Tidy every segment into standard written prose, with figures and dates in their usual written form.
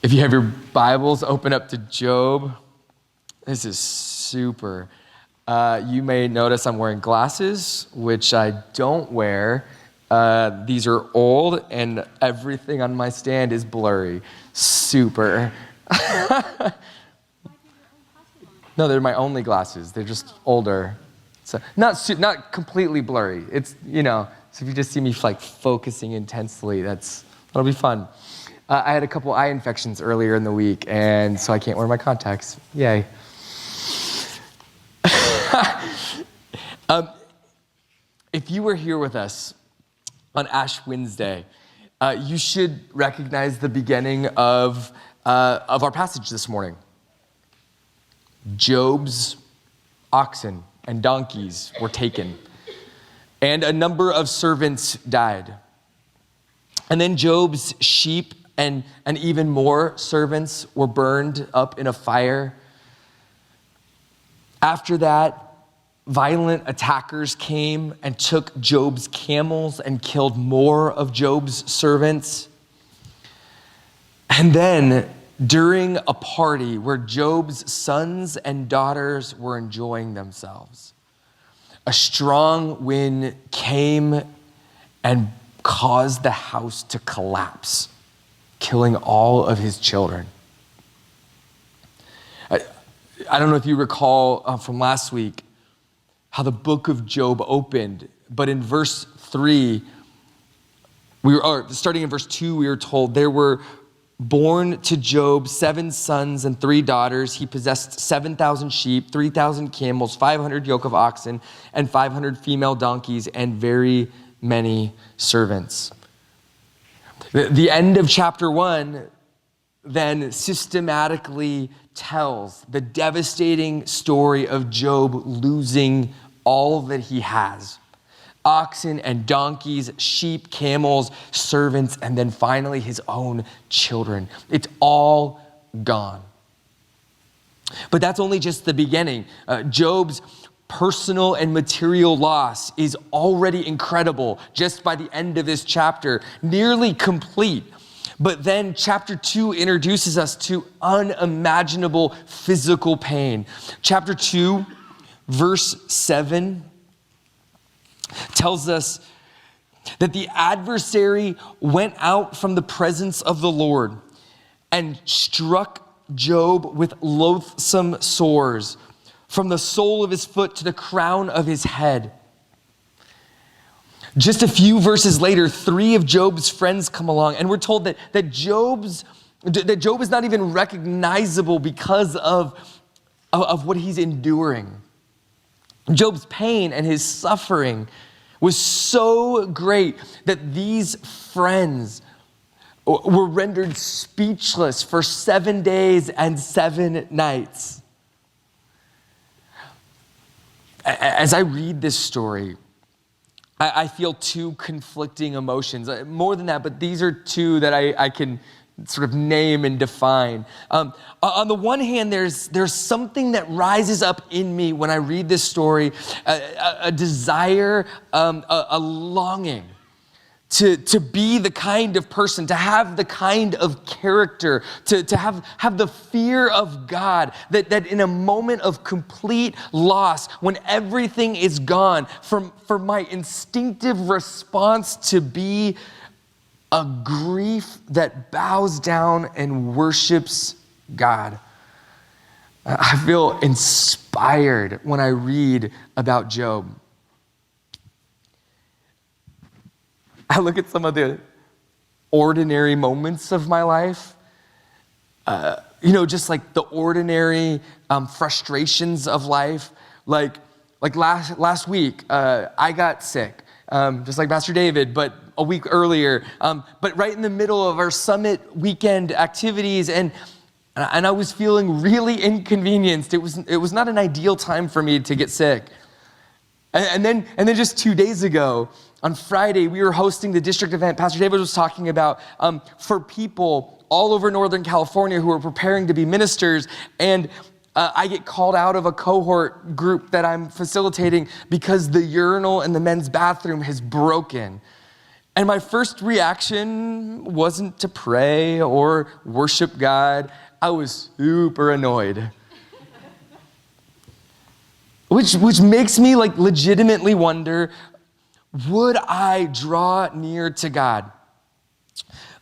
If you have your Bibles, open up to Job. This is super. You may notice I'm wearing glasses, which I don't wear. These are old, and everything on my stand is blurry. Super. No, they're my only glasses. They're just older. So not completely blurry. It's, so if you just see me like focusing intensely, that'll be fun. I had a couple eye infections earlier in the week, and so I can't wear my contacts. Yay. If you were here with us on Ash Wednesday, you should recognize the beginning of our passage this morning. Job's oxen and donkeys were taken, and a number of servants died. And then Job's sheep and even more servants were burned up in a fire. After that, violent attackers came and took Job's camels and killed more of Job's servants. And then, during a party where Job's sons and daughters were enjoying themselves, a strong wind came and caused the house to collapse, killing all of his children. I don't know if you recall from last week how the book of Job opened, but in verse 3, starting in verse 2, we were told there were born to Job 7 sons and 3 daughters. He possessed 7,000 sheep, 3,000 camels, 500 yoke of oxen, and 500 female donkeys, and very many servants. The end of chapter 1 then systematically tells the devastating story of Job losing all that he has. Oxen and donkeys, sheep, camels, servants, and then finally his own children. It's all gone. But that's only just the beginning. Job's personal and material loss is already incredible just by the end of this chapter, nearly complete. But then chapter 2 introduces us to unimaginable physical pain. Chapter 2, verse 7 tells us that the adversary went out from the presence of the Lord and struck Job with loathsome sores from the sole of his foot to the crown of his head. Just a few verses later, 3 of Job's friends come along, and we're told that Job is not even recognizable because of what he's enduring. Job's pain and his suffering was so great that these friends were rendered speechless for 7 days and 7 nights. As I read this story, I feel 2 conflicting emotions. More than that, but these are 2 that I can sort of name and define. On the one hand, there's something that rises up in me when I read this story, a desire, a longing to be the kind of person, to have the kind of character, to have the fear of God, that in a moment of complete loss, when everything is gone, for my instinctive response to be a grief that bows down and worships God. I feel inspired when I read about Job. I look at some of the ordinary moments of my life, just like the ordinary frustrations of life. Like last week, I got sick, just like Pastor David, but a week earlier. But right in the middle of our summit weekend activities, and I was feeling really inconvenienced. It was not an ideal time for me to get sick. And then just 2 days ago, on Friday, we were hosting the district event. Pastor David was talking about for people all over Northern California who are preparing to be ministers. And I get called out of a cohort group that I'm facilitating because the urinal in the men's bathroom has broken. And my first reaction wasn't to pray or worship God. I was super annoyed. Which makes me legitimately wonder, would I draw near to God,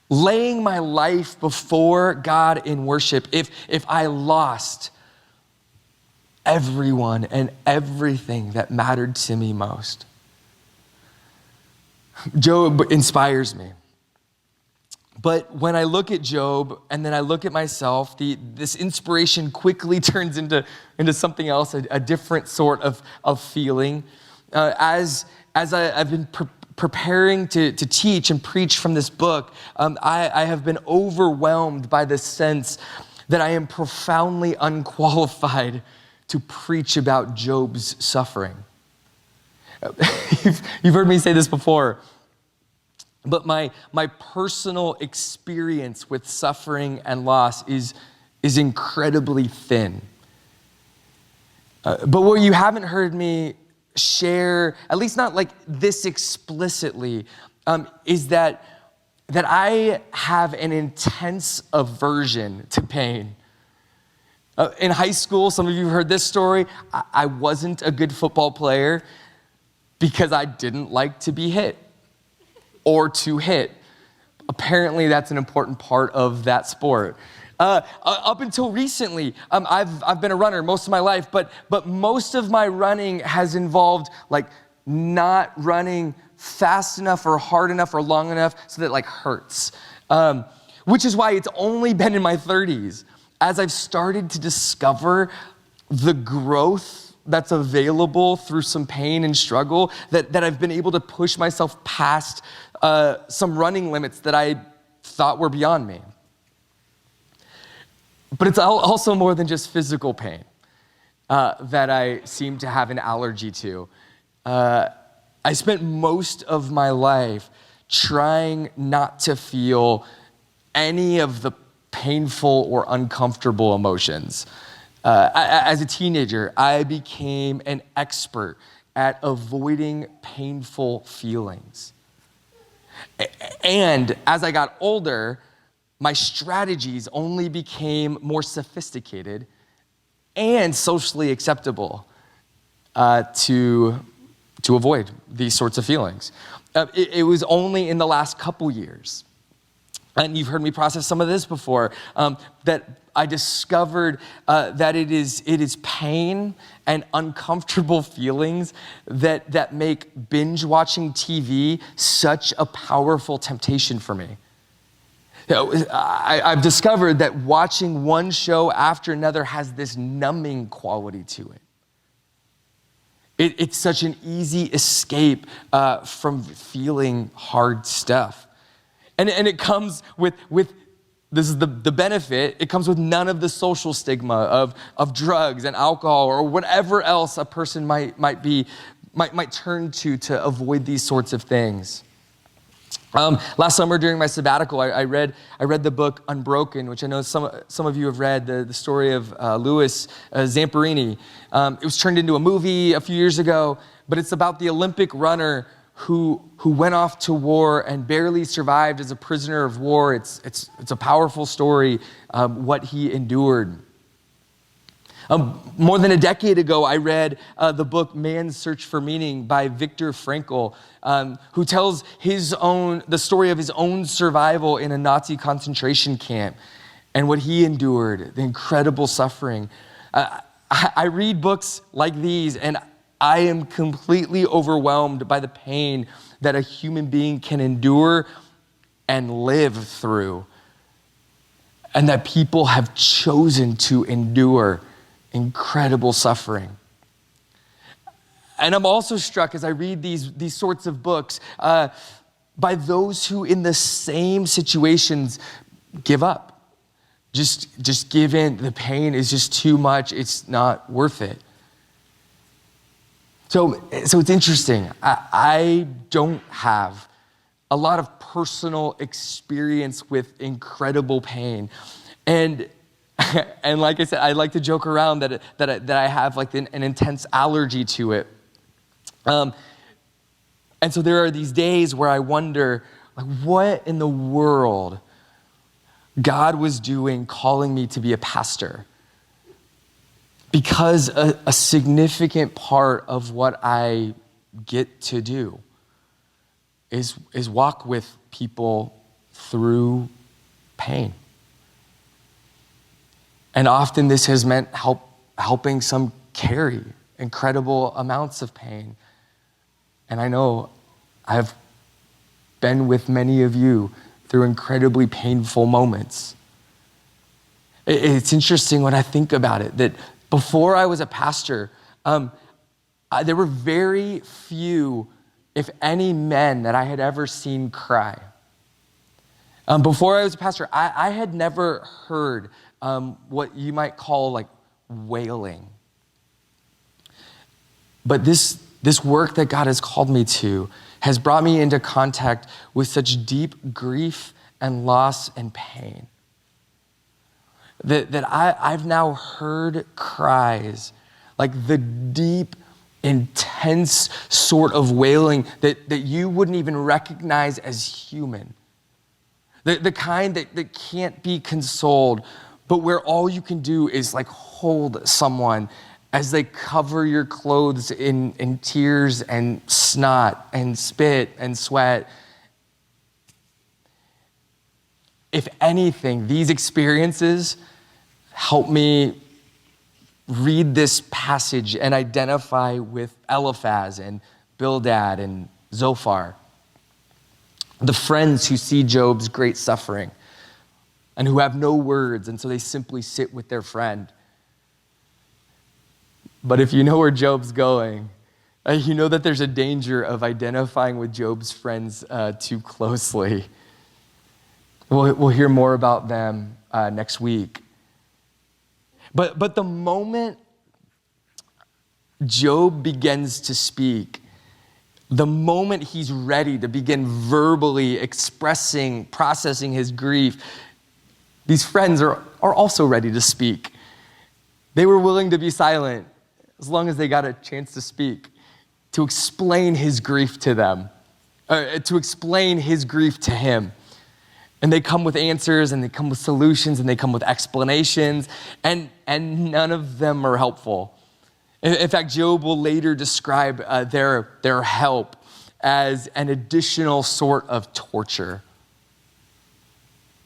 laying my life before God in worship, if I lost everyone and everything that mattered to me most? Job inspires me. But when I look at Job and then I look at myself, this inspiration quickly turns into something else, a different sort of feeling. As I've been preparing to teach and preach from this book, I have been overwhelmed by the sense that I am profoundly unqualified to preach about Job's suffering. You've heard me say this before, but my personal experience with suffering and loss is incredibly thin. But what you haven't heard me share, at least not like this explicitly, is that I have an intense aversion to pain. In high school, some of you have heard this story, I wasn't a good football player because I didn't like to be hit or to hit. Apparently, that's an important part of that sport. Up until recently, I've been a runner most of my life, but most of my running has involved not running fast enough or hard enough or long enough so that it hurts. Which is why it's only been in my 30s as I've started to discover the growth that's available through some pain and struggle that I've been able to push myself past some running limits that I thought were beyond me. But it's also more than just physical pain that I seem to have an allergy to. I spent most of my life trying not to feel any of the painful or uncomfortable emotions. As a teenager, I became an expert at avoiding painful feelings. And as I got older, my strategies only became more sophisticated and socially acceptable to avoid these sorts of feelings. It was only in the last couple years, and you've heard me process some of this before, that I discovered that it is pain and uncomfortable feelings that make binge watching TV such a powerful temptation for me. I've discovered that watching one show after another has this numbing quality to it. It's such an easy escape from feeling hard stuff. And it comes with this is the benefit, it comes with none of the social stigma of drugs and alcohol or whatever else a person might turn to avoid these sorts of things. Last summer during my sabbatical, I read the book Unbroken, which I know some of you have read, the story of Louis Zamperini. It was turned into a movie a few years ago, but it's about the Olympic runner who went off to war and barely survived as a prisoner of war. It's a powerful story, what he endured. More than a decade ago, I read the book Man's Search for Meaning by Viktor Frankl, who tells the story of his own survival in a Nazi concentration camp and what he endured, the incredible suffering. I read books like these and I am completely overwhelmed by the pain that a human being can endure and live through, and that people have chosen to endure incredible suffering. And I'm also struck as I read these sorts of books by those who in the same situations give up. Just give in. The pain is just too much. It's not worth it. So it's interesting. I don't have a lot of personal experience with incredible pain. And like I said, I like to joke around that I have an intense allergy to it. And so there are these days where I wonder, like, what in the world God was doing calling me to be a pastor. Because a significant part of what I get to do is walk with people through pain. And often this has meant helping some carry incredible amounts of pain. And I know I've been with many of you through incredibly painful moments. It's interesting when I think about it that before I was a pastor, there were very few, if any, men that I had ever seen cry. Before I was a pastor, I had never heard what you might call like wailing. But this work that God has called me to has brought me into contact with such deep grief and loss and pain that I've now heard cries, like the deep, intense sort of wailing that you wouldn't even recognize as human. The kind that can't be consoled, but where all you can do is like hold someone as they cover your clothes in tears and snot and spit and sweat. If anything, these experiences help me read this passage and identify with Eliphaz and Bildad and Zophar, the friends who see Job's great suffering and who have no words, and so they simply sit with their friend. But if you know where Job's going, you know that there's a danger of identifying with Job's friends too closely. We'll hear more about them next week. But the moment Job begins to speak, the moment he's ready to begin verbally expressing, processing his grief, these friends are also ready to speak. They were willing to be silent as long as they got a chance to speak, to explain his grief to them, to explain his grief to him. And they come with answers, and they come with solutions, and they come with explanations, and none of them are helpful. In fact, Job will later describe their help as an additional sort of torture.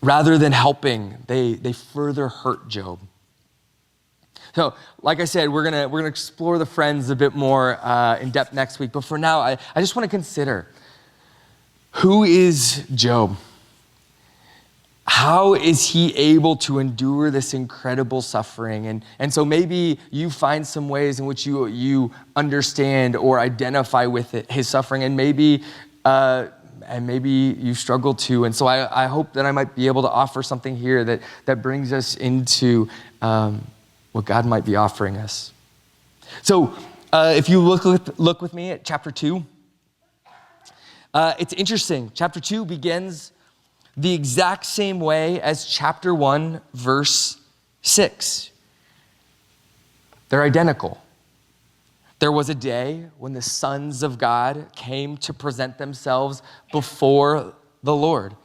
Rather than helping, they further hurt Job. So, like I said, we're gonna explore the friends a bit more in depth next week. But for now, I just want to consider, who is Job? How is he able to endure this incredible suffering? And so maybe you find some ways in which you understand or identify with it, his suffering, and maybe you struggle too. And so I hope that I might be able to offer something here that brings us into what God might be offering us. So if you look with me at chapter 2, it's interesting. Chapter 2 begins the exact same way as chapter 1, verse 6. They're identical. There was a day when the sons of God came to present themselves before the Lord.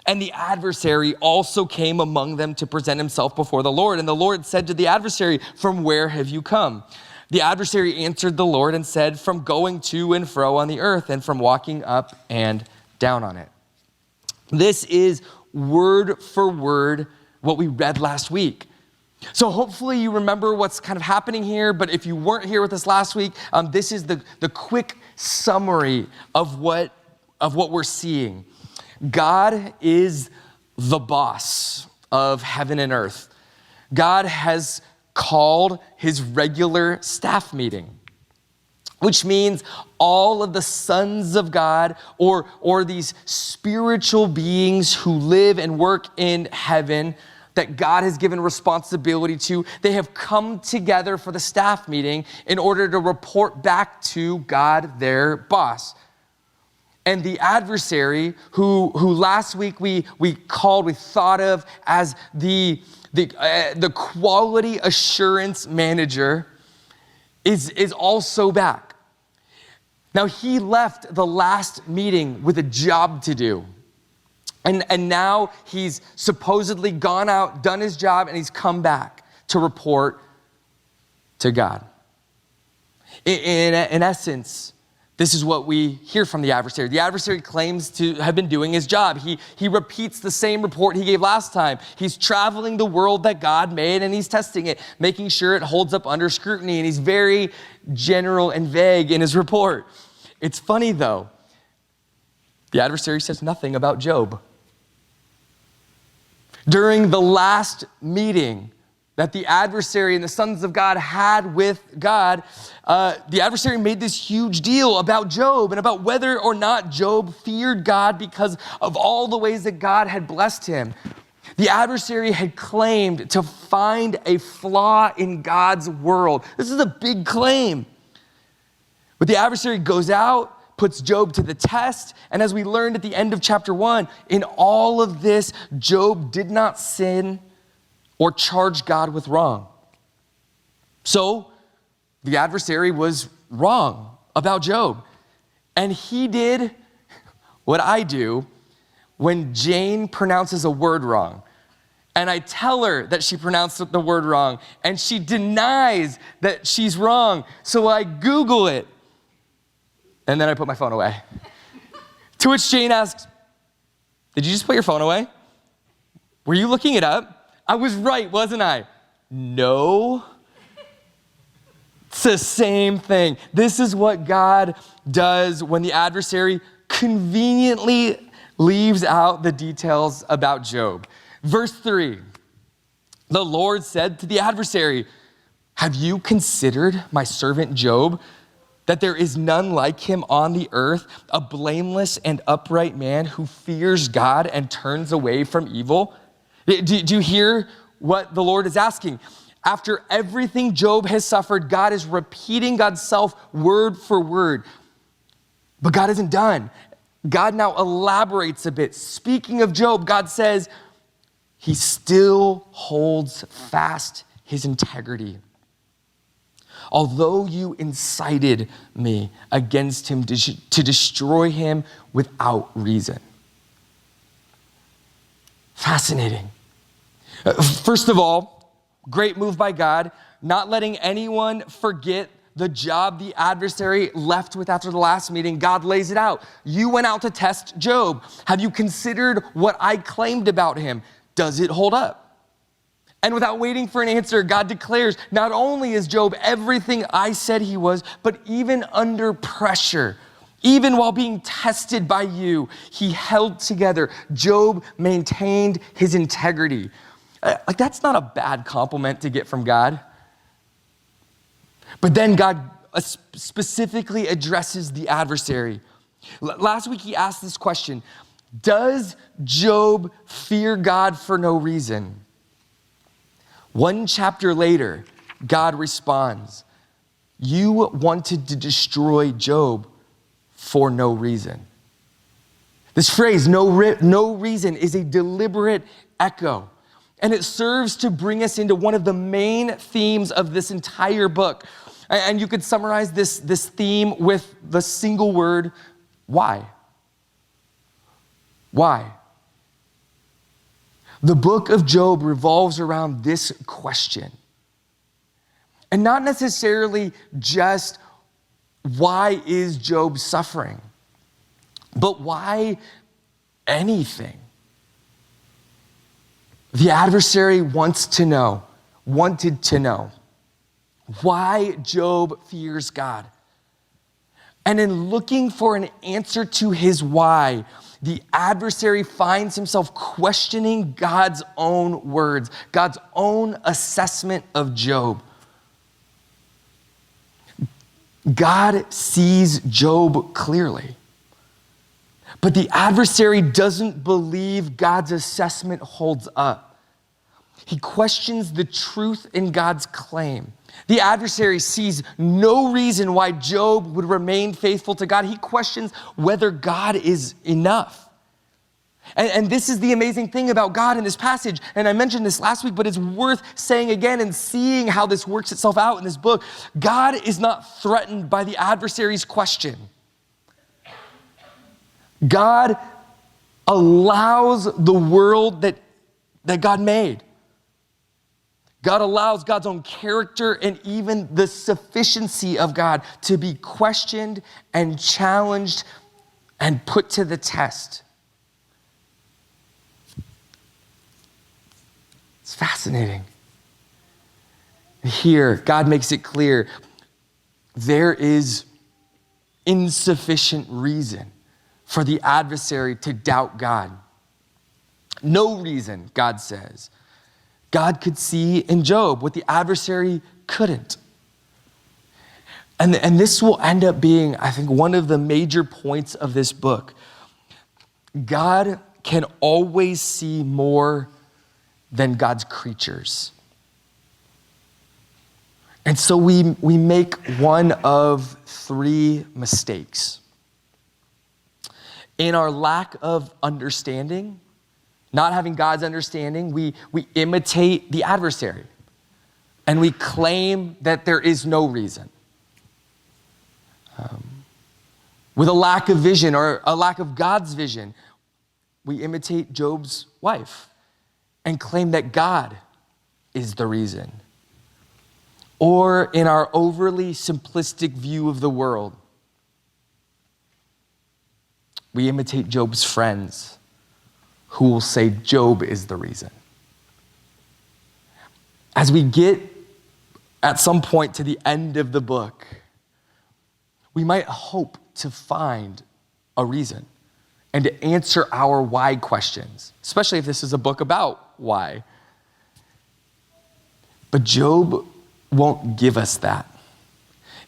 And the adversary also came among them to present himself before the Lord. And the Lord said to the adversary, "From where have you come?" The adversary answered the Lord and said, "From going to and fro on the earth, and from walking up and down on it." This is word for word what we read last week. So hopefully you remember what's kind of happening here, but if you weren't here with us last week, this is the quick summary of what we're seeing. God is the boss of heaven and earth. God has called his regular staff meeting, which means all of the sons of God or these spiritual beings who live and work in heaven that God has given responsibility to, they have come together for the staff meeting in order to report back to God, their boss. And the adversary, who last week we thought of as the quality assurance manager, is also back. Now, he left the last meeting with a job to do. And now he's supposedly gone out, done his job, and he's come back to report to God. In essence, this is what we hear from the adversary. The adversary claims to have been doing his job. He repeats the same report he gave last time. He's traveling the world that God made, and he's testing it, making sure it holds up under scrutiny, and he's very general and vague in his report. It's funny, though. The adversary says nothing about Job. During the last meeting that the adversary and the sons of God had with God, the adversary made this huge deal about Job and about whether or not Job feared God because of all the ways that God had blessed him. The adversary had claimed to find a flaw in God's world. This is a big claim. But the adversary goes out, puts Job to the test, and as we learned at the end of chapter 1, in all of this, Job did not sin or charge God with wrong. So the adversary was wrong about Job. And he did what I do when Jane pronounces a word wrong. And I tell her that she pronounced the word wrong, and she denies that she's wrong. So I Google it, and then I put my phone away. To which Jane asks, "Did you just put your phone away? Were you looking it up? I was right, wasn't I?" No. It's the same thing. This is what God does when the adversary conveniently leaves out the details about Job. Verse 3, the Lord said to the adversary, "Have you considered my servant Job, that there is none like him on the earth, a blameless and upright man who fears God and turns away from evil?" Do you hear what the Lord is asking? After everything Job has suffered, God is repeating God's self word for word. But God isn't done. God now elaborates a bit. Speaking of Job, God says he still holds fast his integrity. Although you incited me against him to destroy him without reason. Fascinating. First of all, great move by God, not letting anyone forget the job the adversary left with after the last meeting. God lays it out. You went out to test Job. Have you considered what I claimed about him? Does it hold up? And without waiting for an answer, God declares, not only is Job everything I said he was, but even under pressure, even while being tested by you, he held together. Job maintained his integrity. That's not a bad compliment to get from God. But then God specifically addresses the adversary. Last week he asked this question, does Job fear God for no reason? One chapter later, God responds, you wanted to destroy Job for no reason. This phrase, no reason, is a deliberate echo. And it serves to bring us into one of the main themes of this entire book. And you could summarize this theme with the single word, why? Why? The book of Job revolves around this question. And not necessarily just why is Job suffering, but why anything? The adversary wanted to know why Job fears God. And in looking for an answer to his why, the adversary finds himself questioning God's own words, God's own assessment of Job. God sees Job clearly, but the adversary doesn't believe God's assessment holds up. He questions the truth in God's claim. The adversary sees no reason why Job would remain faithful to God. He questions whether God is enough. And this is the amazing thing about God in this passage. And I mentioned this last week, but it's worth saying again and seeing how this works itself out in this book. God is not threatened by the adversary's question. God allows the world that God made. God allows God's own character and even the sufficiency of God to be questioned and challenged and put to the test. It's fascinating. Here, God makes it clear there is insufficient reason for the adversary to doubt God. No reason, God says. God could see in Job what the adversary couldn't. And this will end up being, I think, one of the major points of this book. God can always see more than God's creatures. And so we make one of three mistakes. In our lack of understanding, not having God's understanding, we imitate the adversary and we claim that there is no reason. With a lack of vision or a lack of God's vision, we imitate Job's wife and claim that God is the reason. Or in our overly simplistic view of the world, we imitate Job's friends who will say Job is the reason. As we get at some point to the end of the book, we might hope to find a reason and to answer our why questions, especially if this is a book about why. But Job won't give us that.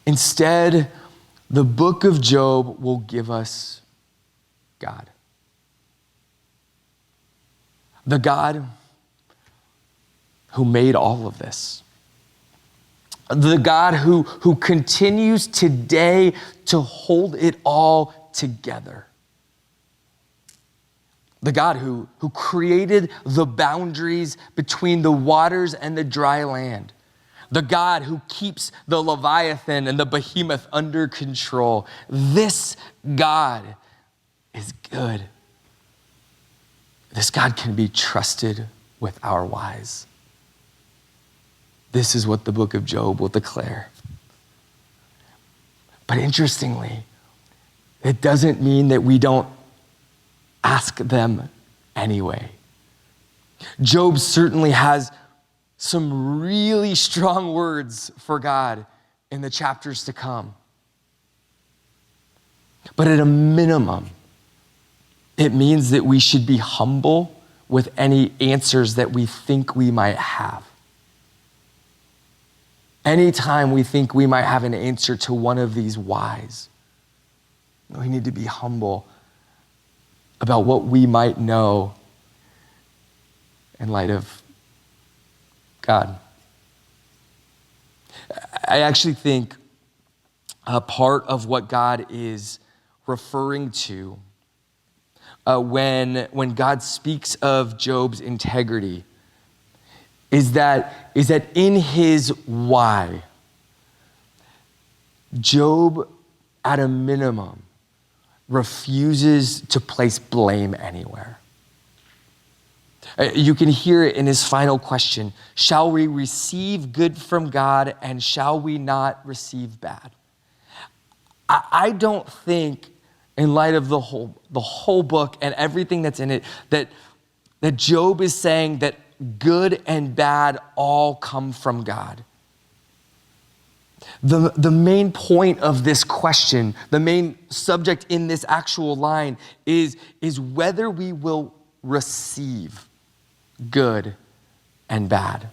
Instead, the book of Job will give us God. The God who made all of this. The God who continues today to hold it all together. The God who created the boundaries between the waters and the dry land. The God who keeps the Leviathan and the behemoth under control. This God is good. This God can be trusted with our whys. This is what the book of Job will declare. But interestingly, it doesn't mean that we don't ask them anyway. Job certainly has some really strong words for God in the chapters to come. But at a minimum, it means that we should be humble with any answers that we think we might have. Anytime we think we might have an answer to one of these whys, we need to be humble about what we might know in light of God. I actually think a part of what God is referring to when God speaks of Job's integrity is that in his why, Job, at a minimum, refuses to place blame anywhere. You can hear it in his final question. Shall we receive good from God and shall we not receive bad? I don't think, in light of the whole book and everything that's in it, that Job is saying that good and bad all come from God. The main point of this question, the main subject in this actual line is whether we will receive good and bad.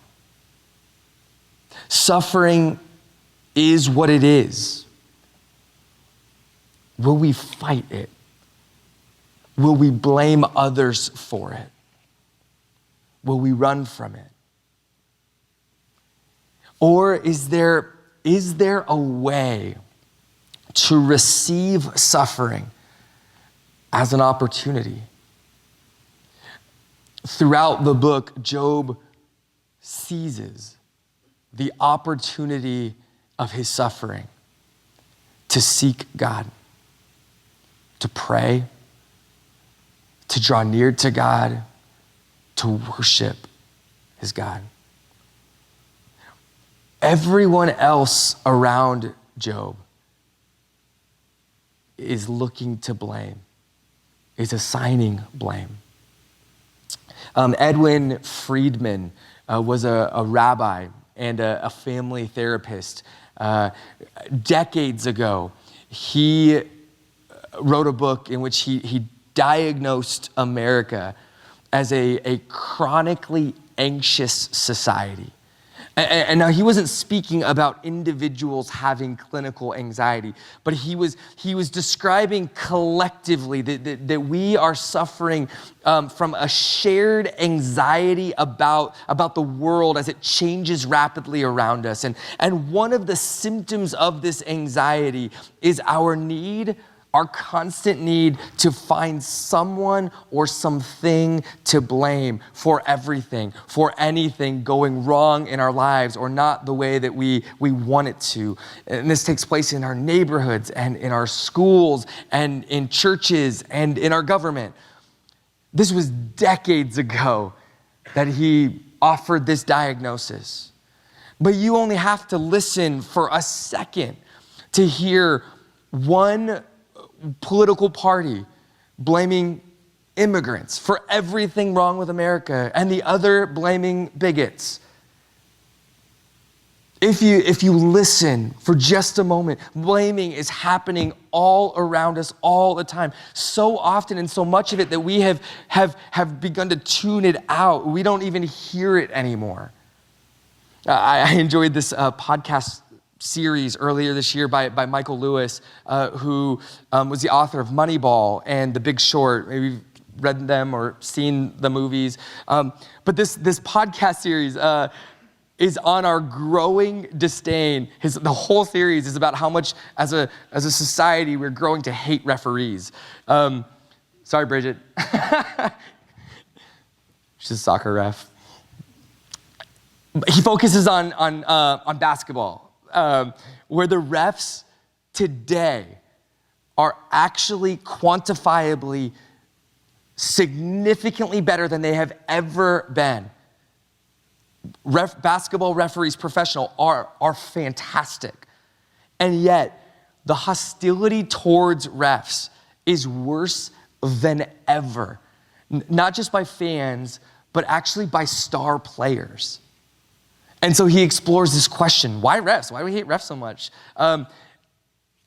Suffering is what it is. Will we fight it? Will we blame others for it? Will we run from it? Or is there a way to receive suffering as an opportunity? Throughout the book, Job seizes the opportunity of his suffering to seek God, to pray, to draw near to God, to worship his God. Everyone else around Job is looking to blame, is assigning blame. Edwin Friedman was a rabbi and a family therapist. Decades ago, he wrote a book in which he diagnosed America as a chronically anxious society. And now he wasn't speaking about individuals having clinical anxiety, but he was describing collectively that we are suffering from a shared anxiety about the world as it changes rapidly around us. And one of the symptoms of this anxiety is our constant need to find someone or something to blame for everything, for anything going wrong in our lives or not the way that we want it to. And this takes place in our neighborhoods and in our schools and in churches and in our government. This was decades ago that he offered this diagnosis. But you only have to listen for a second to hear one political party blaming immigrants for everything wrong with America and the other blaming bigots. If you listen for just a moment, blaming is happening all around us all the time. So often and so much of it that we have begun to tune it out. We don't even hear it anymore. I enjoyed this podcast series earlier this year by Michael Lewis, who was the author of Moneyball and The Big Short. Maybe you've read them or seen the movies. But this podcast series is on our growing disdain. The whole series is about how much, as a society, we're growing to hate referees. Sorry, Bridget. She's a soccer ref. He focuses on basketball. Where the refs today are actually quantifiably significantly better than they have ever been. Basketball referees, professional, are fantastic. And yet, the hostility towards refs is worse than ever. Not just by fans, but actually by star players. And so he explores this question, why refs? Why do we hate refs so much? And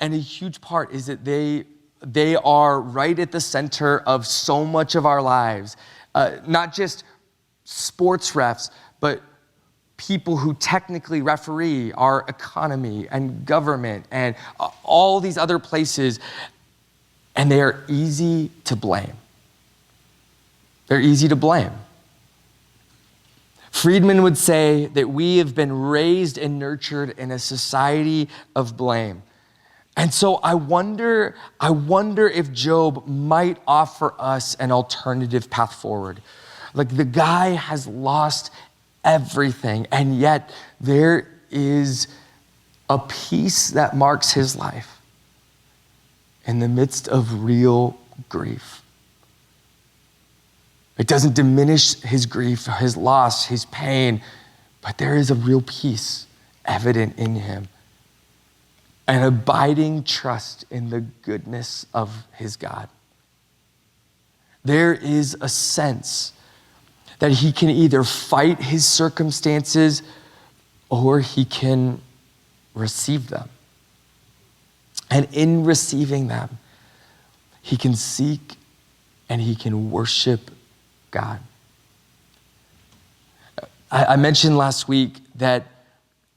a huge part is that they are right at the center of so much of our lives. Not just sports refs, but people who technically referee our economy and government and all these other places. And they are easy to blame. They're easy to blame. Friedman would say that we have been raised and nurtured in a society of blame. And so I wonder if Job might offer us an alternative path forward. Like, the guy has lost everything, and yet there is a peace that marks his life in the midst of real grief. It doesn't diminish his grief, his loss, his pain, but there is a real peace evident in him. An abiding trust in the goodness of his God. There is a sense that he can either fight his circumstances or he can receive them. And in receiving them, he can seek and he can worship God. I mentioned last week that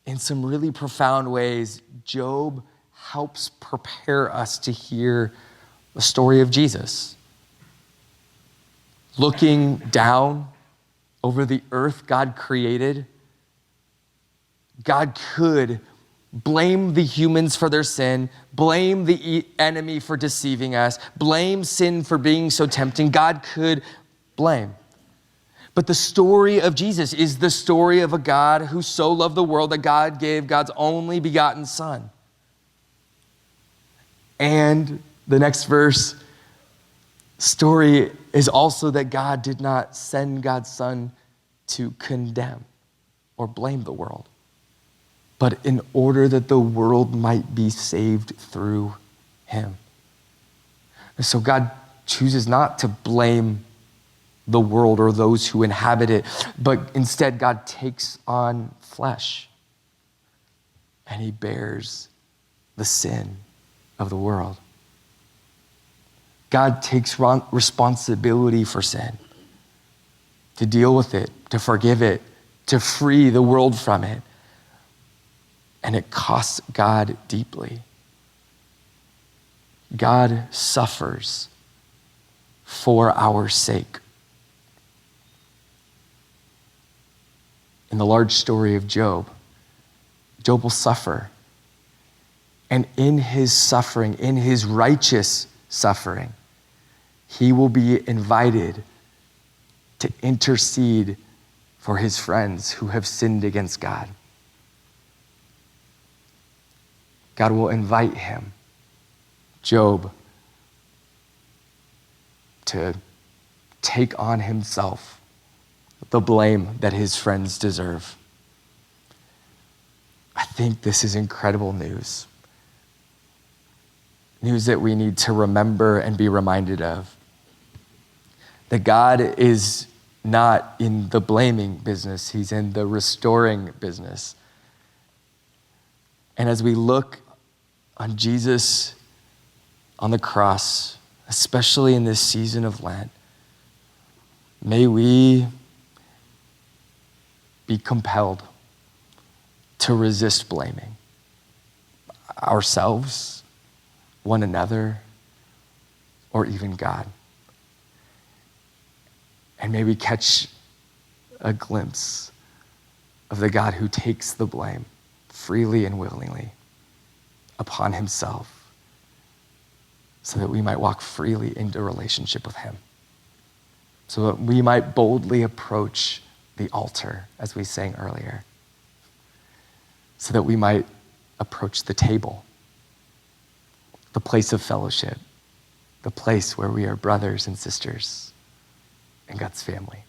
in some really profound ways, Job helps prepare us to hear the story of Jesus. Looking down over the earth God created, God could blame the humans for their sin, blame the enemy for deceiving us, blame sin for being so tempting. God could blame. But the story of Jesus is the story of a God who so loved the world that God gave God's only begotten Son. And the next verse Story is also that God did not send God's Son to condemn or blame the world, but in order that the world might be saved through him. And so God chooses not to blame the world or those who inhabit it, but instead God takes on flesh and he bears the sin of the world. God takes responsibility for sin, to deal with it, to forgive it, to free the world from it. And it costs God deeply. God suffers for our sake. In the large story of Job, Job will suffer. And in his suffering, in his righteous suffering, he will be invited to intercede for his friends who have sinned against God. God will invite him, Job, to take on himself the blame that his friends deserve. I think this is incredible news. News that we need to remember and be reminded of. That God is not in the blaming business, he's in the restoring business. And as we look on Jesus on the cross, especially in this season of Lent, may we be compelled to resist blaming ourselves, one another, or even God. And may we catch a glimpse of the God who takes the blame freely and willingly upon himself so that we might walk freely into relationship with him. So that we might boldly approach the altar, as we sang earlier. So that we might approach the table, the place of fellowship, the place where we are brothers and sisters in God's family.